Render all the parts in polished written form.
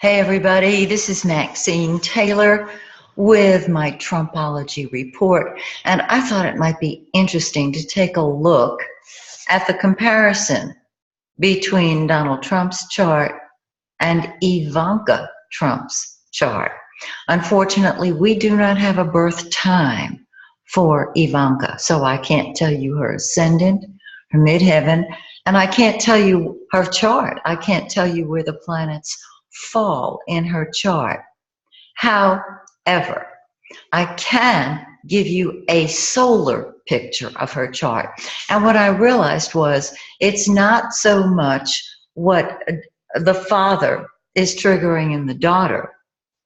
Hey everybody, this is Maxine Taylor with my Trumpology report, and I thought it might be interesting to take a look at the comparison between Donald Trump's chart and Ivanka Trump's chart. Unfortunately, we do not have a birth time for Ivanka, so I can't tell you her ascendant, her midheaven, and I can't tell you her chart. I can't tell you where the planets fall in her chart. However, I can give you a solar picture of her chart. And what I realized was it's not so much what the father is triggering in the daughter,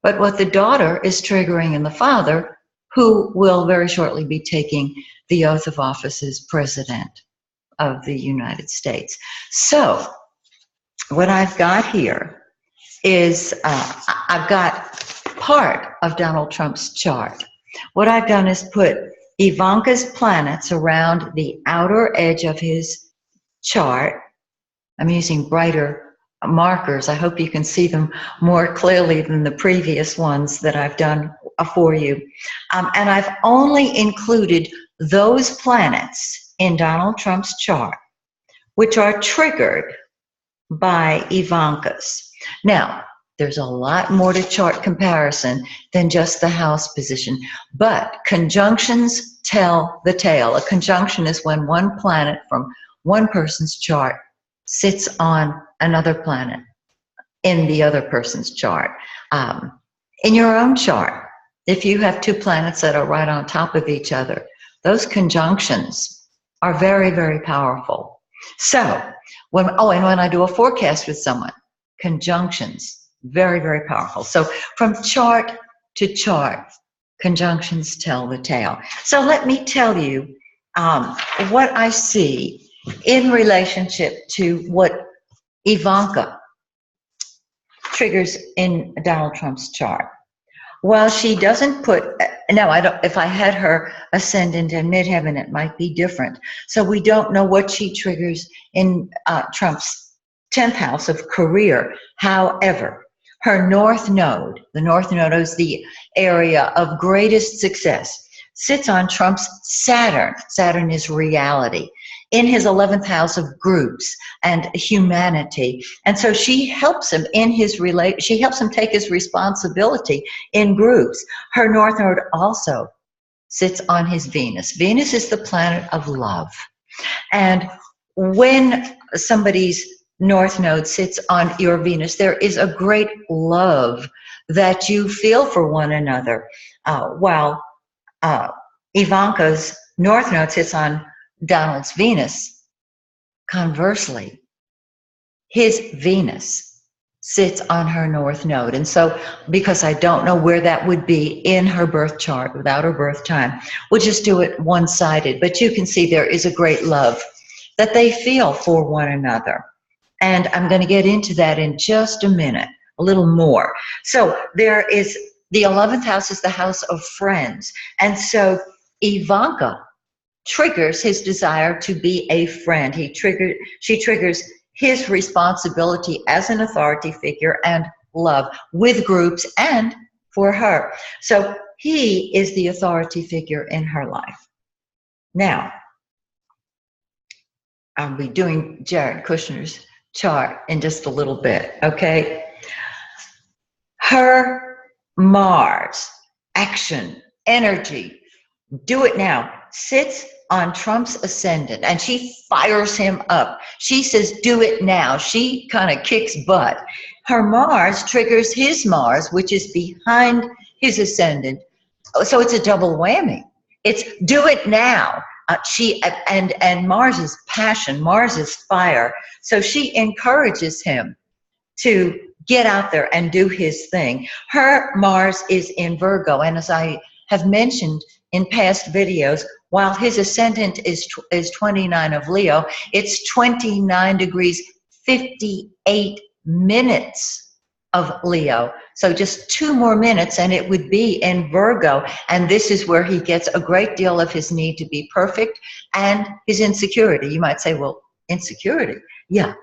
but what the daughter is triggering in the father, who will very shortly be taking the oath of office as president of the United States. So what I've got here is I've got part of Donald Trump's chart. What I've done is put Ivanka's planets around the outer edge of his chart. I'm using brighter markers. I hope you can see them more clearly than the previous ones that I've done for you. And I've only included those planets in Donald Trump's chart which are triggered by Ivanka's. Now, there's a lot more to chart comparison than just the house position, but conjunctions tell the tale. A conjunction is when one planet from one person's chart sits on another planet in the other person's chart. In your own chart, if you have two planets that are right on top of each other, those conjunctions are very, very powerful. So, when I do a forecast with someone, conjunctions, very, very powerful. So from chart to chart, conjunctions tell the tale. So let me tell you what I see in relationship to what Ivanka triggers in Donald Trump's chart. Well, she doesn't put, no, I don't, if I had her ascendant and midheaven, it might be different. So we don't know what she triggers in Trump's 10th house of career. However, her north node, the north node is the area of greatest success, sits on Trump's Saturn. Saturn is reality. In his 11th house of groups and humanity. And so she helps him in his she helps him take his responsibility in groups. Her north node also sits on his Venus. Venus is the planet of love. And when somebody's north node sits on your Venus, there is a great love that you feel for one another. While Ivanka's north node sits on Donald's Venus, conversely, his Venus sits on her north node. And so, because I don't know where that would be in her birth chart without her birth time, we'll just do it one-sided. But you can see there is a great love that they feel for one another. And I'm going to get into that in just a minute, a little more. So there is, the 11th house is the house of friends. And so Ivanka triggers his desire to be a friend. She triggers his responsibility as an authority figure and love with groups and for her. So he is the authority figure in her life. Now, I'll be doing Jared Kushner's chart in just a little bit, okay? Her Mars, action, energy, do it now, sits on Trump's ascendant, and she fires him up. She says, do it now. She kind of kicks butt. Her Mars triggers his Mars, which is behind his ascendant. So it's a double whammy. It's do it now. And Mars is passion. Mars is fire. So she encourages him to get out there and do his thing. Her Mars is in Virgo, and as I have mentioned in past videos, while his ascendant is 29 of Leo, it's 29 degrees 58 minutes of Leo. So just 2 more minutes and it would be in Virgo. And this is where he gets a great deal of his need to be perfect and his insecurity. You might say, well, insecurity. Yeah.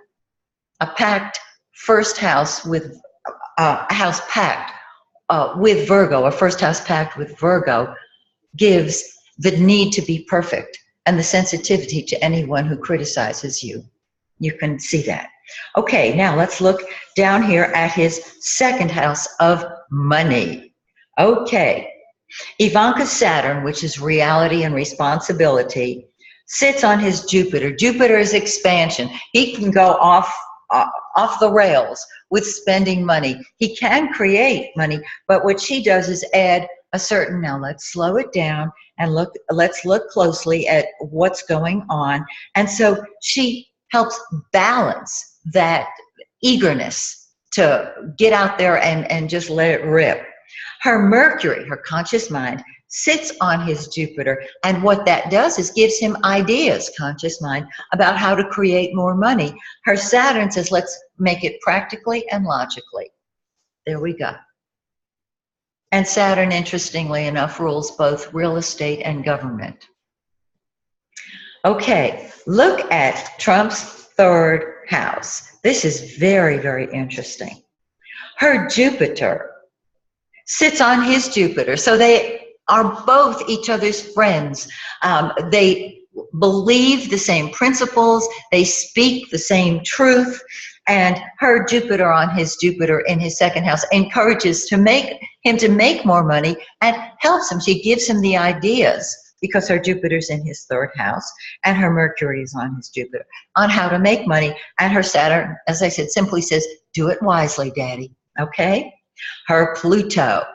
A packed first house with house pact with Virgo, a first house pact with Virgo, gives the need to be perfect and the sensitivity to anyone who criticizes you. You can see that. Okay, now let's look down here at his second house of money. Okay, Ivanka's Saturn, which is reality and responsibility, sits on his Jupiter. Jupiter is expansion. He can go off the rails with spending money. He can create money, but what she does is add a certain, now let's slow it down and let's look closely at what's going on. And so she helps balance that eagerness to get out there and just let it rip. Her Mercury, her conscious mind, sits on his Jupiter, and what that does is gives him ideas, conscious mind, about how to create more money. Her Saturn says, let's make it practically and logically. There we go. And Saturn, interestingly enough, rules both real estate and government. Okay, look at Trump's third house. This is very, very interesting. Her Jupiter sits on his Jupiter, so they are both each other's friends. They believe the same principles, they speak the same truth, and her Jupiter on his Jupiter in his second house encourages him to make more money and helps him. She gives him the ideas because her Jupiter's in his third house and her Mercury is on his Jupiter on how to make money. And her Saturn, as I said, simply says, do it wisely, Daddy. Okay? Her Pluto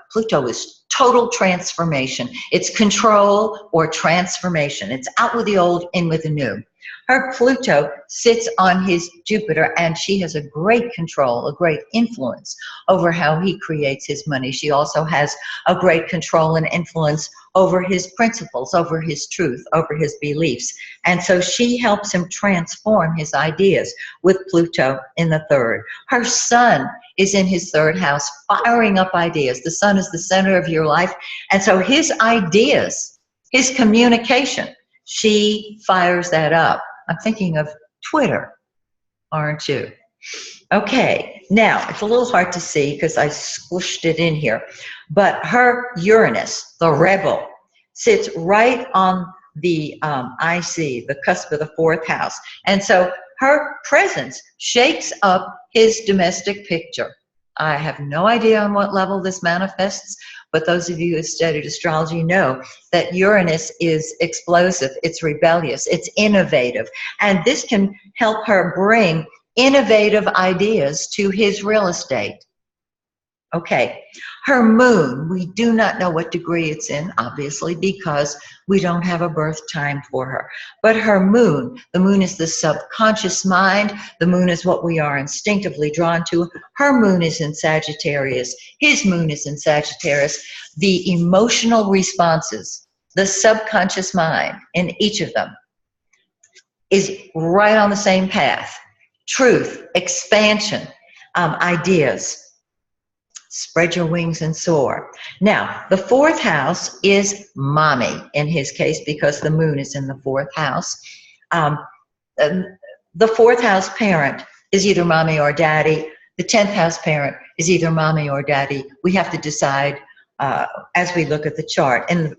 is total transformation. It's control or transformation. It's out with the old, in with the new. Her Pluto sits on his Jupiter, and she has a great control, a great influence over how he creates his money. She also has a great control and influence over his principles, over his truth, over his beliefs. And so she helps him transform his ideas with Pluto in the third. Her Sun is in his third house, firing up ideas. The Sun is the center of your life. And so his ideas, his communication, she fires that up. I'm thinking of Twitter, aren't you? Okay, now it's a little hard to see because I squished it in here, but her Uranus, the rebel, sits right on the IC, the cusp of the fourth house. And so her presence shakes up his domestic picture. I have no idea on what level this manifests, but those of you who studied astrology know that Uranus is explosive, it's rebellious, it's innovative, and this can help her bring innovative ideas to his real estate. Okay, her moon, we do not know what degree it's in, obviously, because we don't have a birth time for her. But her moon, the moon is the subconscious mind. The moon is what we are instinctively drawn to. Her moon is in Sagittarius. His moon is in Sagittarius. The emotional responses, the subconscious mind in each of them is right on the same path. Truth, expansion, ideas. Spread your wings and soar. Now, the fourth house is mommy in his case because the moon is in the fourth house. The fourth house parent is either mommy or daddy. The 10th house parent is either mommy or daddy. We have to decide as we look at the chart. And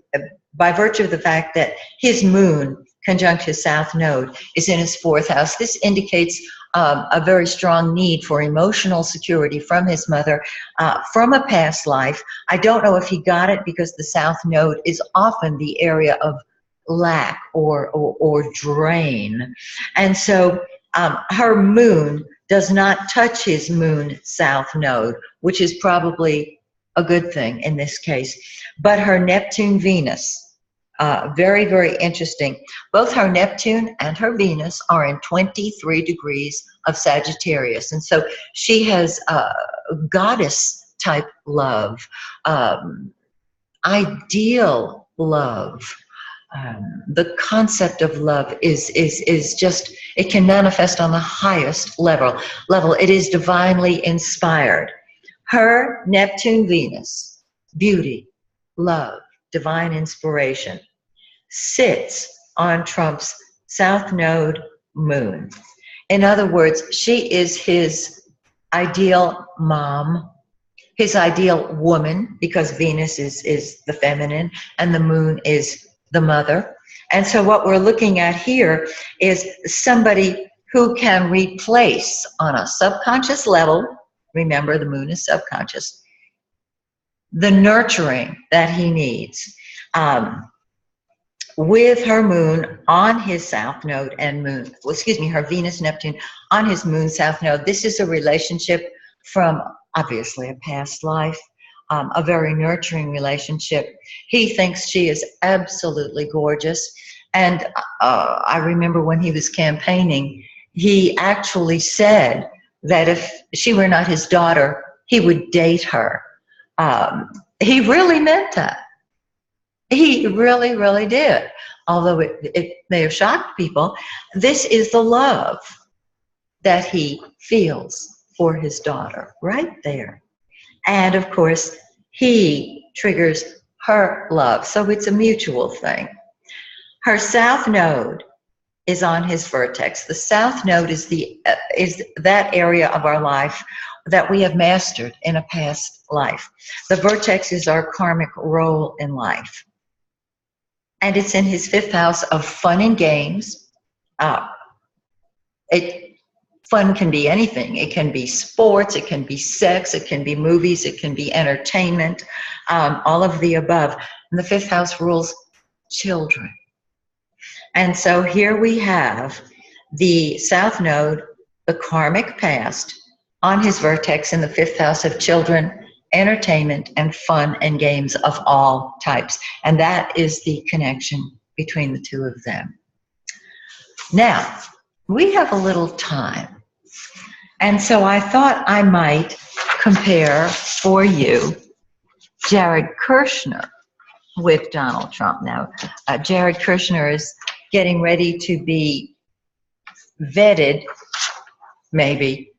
by virtue of the fact that his moon conjunct his south node is in his fourth house, this indicates a very strong need for emotional security from his mother, from a past life. I don't know if he got it because the south node is often the area of lack or drain. And so her moon does not touch his moon south node, which is probably a good thing in this case. But her Neptune Venus, very, very interesting. Both her Neptune and her Venus are in 23 degrees of Sagittarius. And so she has goddess type love, ideal love. The concept of love is just, it can manifest on the highest level. It is divinely inspired. Her Neptune Venus, beauty, love, divine inspiration, sits on Trump's south node moon. In other words, she is his ideal mom, his ideal woman, because Venus is the feminine and the moon is the mother. And so what we're looking at here is somebody who can replace on a subconscious level, remember the moon is subconscious, the nurturing that he needs. With her moon on his south node and moon, well, excuse me, her Venus, Neptune on his moon south node. This is a relationship from obviously a past life, a very nurturing relationship. He thinks she is absolutely gorgeous. And I remember when he was campaigning, he actually said that if she were not his daughter, he would date her. He really meant that. He really, really did. Although it may have shocked people, this is the love that he feels for his daughter right there. And of course, he triggers her love. So it's a mutual thing. Her south node is on his vertex. The south node is that area of our life that we have mastered in a past life. The vertex is our karmic role in life. And it's in his fifth house of fun and games. Fun can be anything. It can be sports, it can be sex, it can be movies, it can be entertainment, all of the above. And the fifth house rules children. And so here we have the south node, the karmic past, on his vertex in the fifth house of children, entertainment, and fun and games of all types. And that is the connection between the two of them. Now, we have a little time. And so I thought I might compare for you Jared Kushner with Donald Trump. Now, Jared Kushner is getting ready to be vetted, maybe.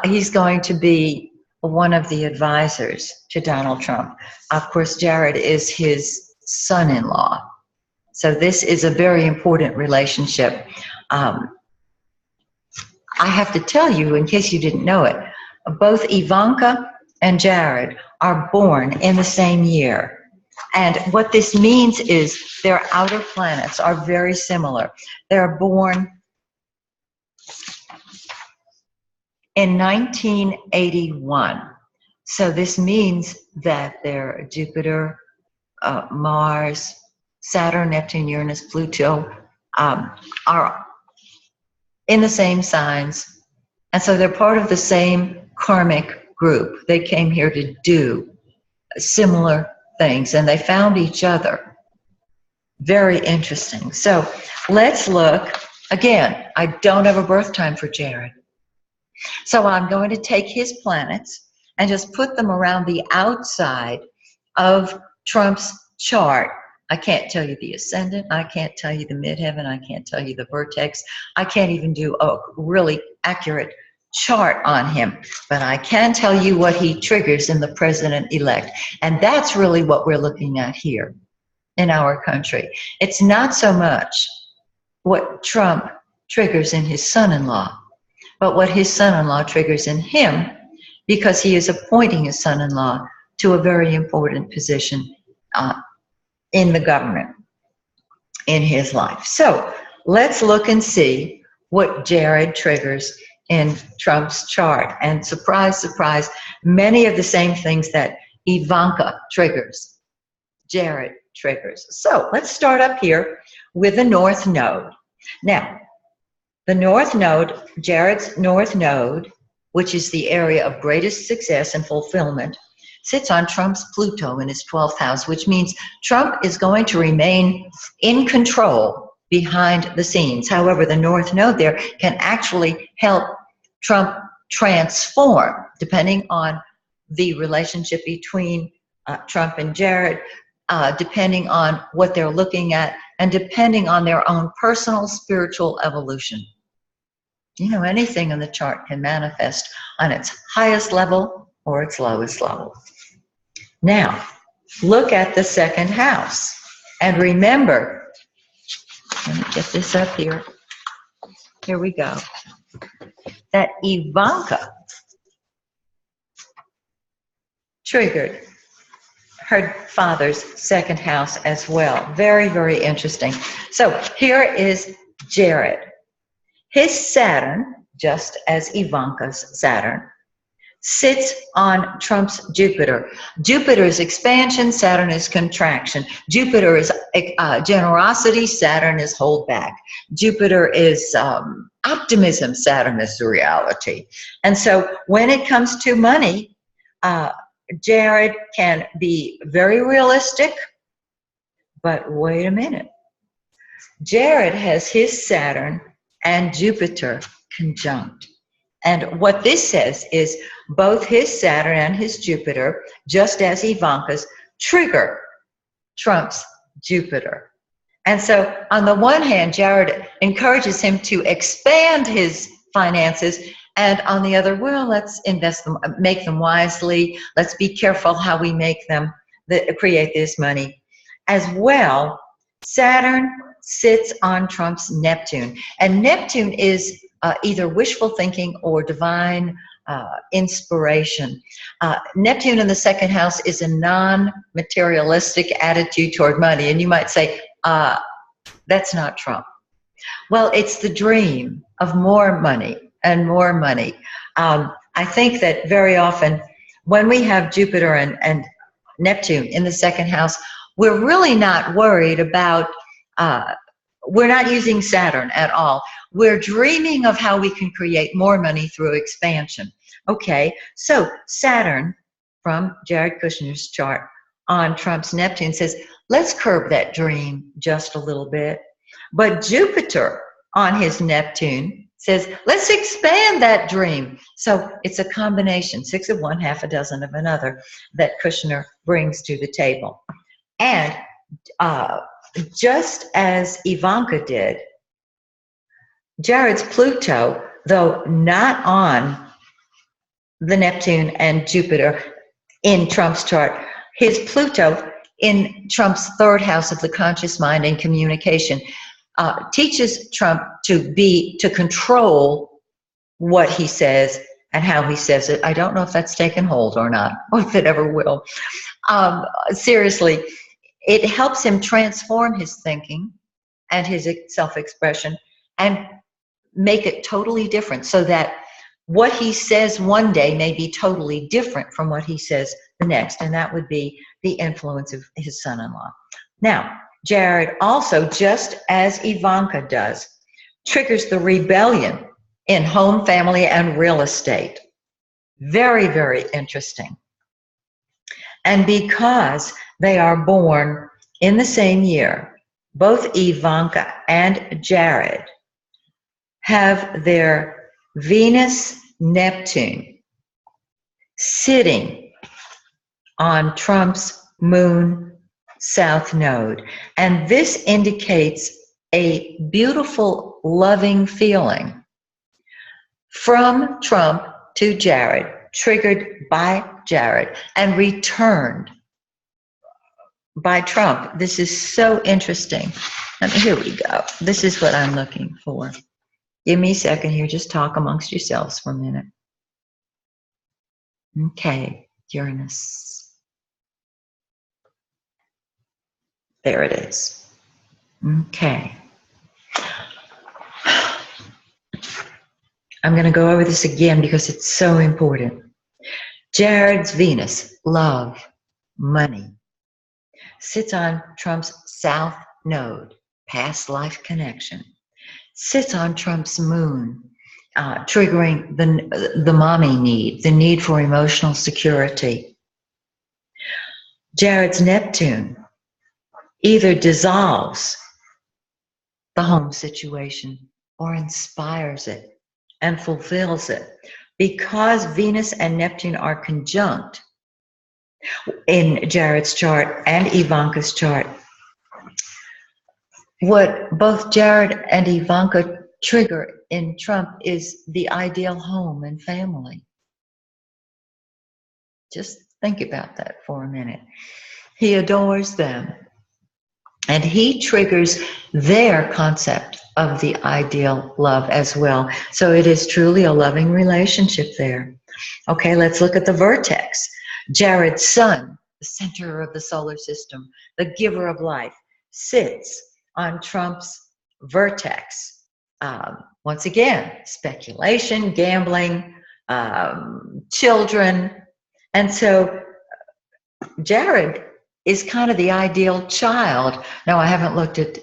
He's going to be one of the advisors to Donald Trump. Of course, Jared is his son-in-law. So this is a very important relationship. I have to tell you, in case you didn't know it, both Ivanka and Jared are born in the same year. And what this means is their outer planets are very similar. They're born in 1981. So this means that they're Jupiter, Mars, Saturn, Neptune, Uranus, Pluto are in the same signs. And so they're part of the same karmic group. They came here to do similar things, and they found each other. Very interesting. So let's look. Again, I don't have a birth time for Jared. So I'm going to take his planets and just put them around the outside of Trump's chart. I can't tell you the ascendant. I can't tell you the midheaven. I can't tell you the vertex. I can't even do a really accurate chart on him. But I can tell you what he triggers in the president-elect. And that's really what we're looking at here in our country. It's not so much what Trump triggers in his son-in-law, but what his son-in-law triggers in him, because he is appointing his son-in-law to a very important position in the government in his life. So let's look and see what Jared triggers in Trump's chart. And surprise, surprise, many of the same things that Ivanka triggers, Jared triggers. So let's start up here with the North Node. Now, the North Node, Jared's North Node, which is the area of greatest success and fulfillment, sits on Trump's Pluto in his 12th house, which means Trump is going to remain in control behind the scenes. However, the North Node there can actually help Trump transform, depending on the relationship between Trump and Jared, depending on what they're looking at, and depending on their own personal spiritual evolution. You know, anything in the chart can manifest on its highest level or its lowest level. Now, look at the second house. And remember, let me get this up here. Here we go. That Ivanka triggered her father's second house as well. Very, very interesting. So here is Jared. His Saturn, just as Ivanka's Saturn, sits on Trump's Jupiter. Jupiter is expansion, Saturn is contraction. Jupiter is generosity, Saturn is hold back. Jupiter is optimism, Saturn is reality. And so when it comes to money, Jared can be very realistic, but wait a minute. Jared has his Saturn and Jupiter conjunct. And what this says is both his Saturn and his Jupiter, just as Ivanka's, trigger Trump's Jupiter. And so on the one hand, Jared encourages him to expand his finances, and on the other, well, let's invest them, make them wisely. Let's be careful how we make them, create this money. As well, Saturn sits on Trump's Neptune. And Neptune is either wishful thinking or divine inspiration. Neptune in the second house is a non-materialistic attitude toward money. And you might say, that's not Trump. Well, it's the dream of more money and more money. I think that very often when we have Jupiter and Neptune in the second house, we're really not worried about, we're not using Saturn at all. We're dreaming of how we can create more money through expansion. Okay, so Saturn from Jared Kushner's chart on Trump's Neptune says, let's curb that dream just a little bit. But Jupiter on his Neptune says, let's expand that dream. So it's a combination, 6 of one, half a dozen of another, that Kushner brings to the table. And just as Ivanka did, Jared's Pluto, though not on the Neptune and Jupiter in Trump's chart, his Pluto in Trump's third house of the conscious mind and communication teaches Trump to control what he says and how he says it. I don't know if that's taken hold or not, or if it ever will. Seriously, it helps him transform his thinking and his self-expression and make it totally different, so that what he says one day may be totally different from what he says the next, and that would be the influence of his son-in-law. Now, Jared also, just as Ivanka does, triggers the rebellion in home, family, and real estate. Very, very interesting. And because they are born in the same year, both Ivanka and Jared have their Venus Neptune sitting on Trump's moon south node. And this indicates a beautiful, loving feeling from Trump to Jared, triggered by Jared and returned by Trump. This is so interesting. Here we go. This is what I'm looking for. Give me a second here. Just talk amongst yourselves for a minute. Okay, Uranus. There it is. Okay. I'm going to go over this again because it's so important. Jared's Venus, love, money, sits on Trump's south node, past life connection, sits on Trump's moon, triggering the mommy need, the need for emotional security. Jared's Neptune either dissolves the home situation or inspires it and fulfills it. Because Venus and Neptune are conjunct in Jared's chart and Ivanka's chart, what both Jared and Ivanka trigger in Trump is the ideal home and family. Just think about that for a minute. He adores them, and he triggers their concept of the ideal love as well. So it is truly a loving relationship there. Okay, let's look at the vertex. Jared's sun, the center of the solar system, the giver of life, sits on Trump's vertex. Once again, speculation, gambling, children. And so Jared is kind of the ideal child. Now, I haven't looked at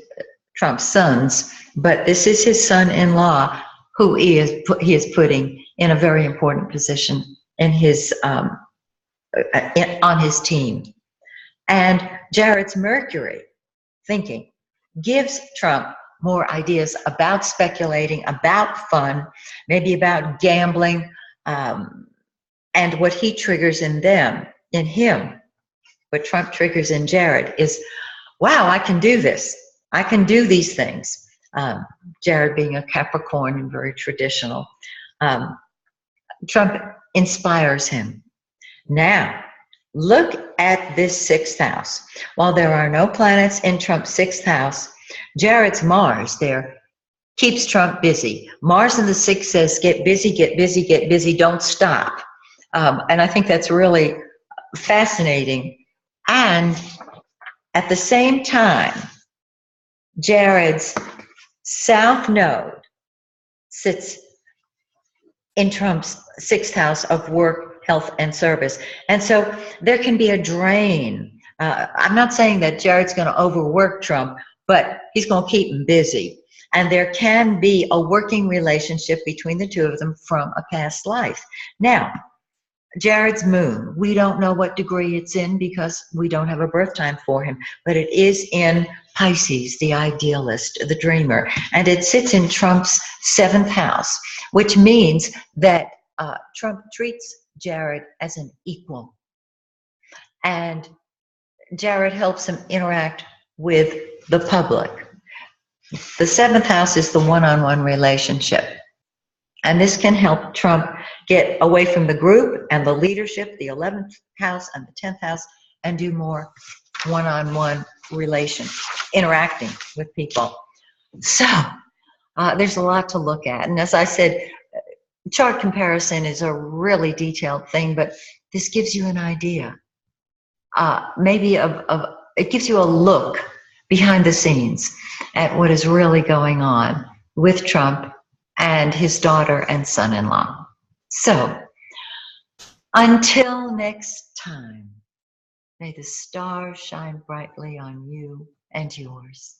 Trump's sons, but this is his son-in-law who he is putting in a very important position in his on his team. And Jared's Mercury thinking gives Trump more ideas about speculating, about fun, maybe about gambling, and what he triggers in him. What Trump triggers in Jared is, wow, I can do this. I can do these things. Jared being a Capricorn and very traditional. Trump inspires him. Now, look at this sixth house. While there are no planets in Trump's sixth house, Jared's Mars there keeps Trump busy. Mars in the sixth says, get busy, get busy, get busy, don't stop. And I think that's really fascinating. And at the same time, Jared's south node sits in Trump's sixth house of work, health, and service. And so there can be a drain. I'm not saying that Jared's going to overwork Trump, but he's going to keep him busy. And there can be a working relationship between the two of them from a past life. Now, Jared's moon, we don't know what degree it's in because we don't have a birth time for him, but it is in Pisces, the idealist, the dreamer, and it sits in Trump's seventh house, which means that Trump treats Jared as an equal, and Jared helps him interact with the public. The seventh house is the one-on-one relationship. And this can help Trump get away from the group and the leadership, the 11th house and the 10th house, and do more one-on-one interacting with people. So there's a lot to look at. And as I said, chart comparison is a really detailed thing, but this gives you an idea. Maybe it gives you a look behind the scenes at what is really going on with Trump and his daughter and son-in-law. So, until next time, may the stars shine brightly on you and yours.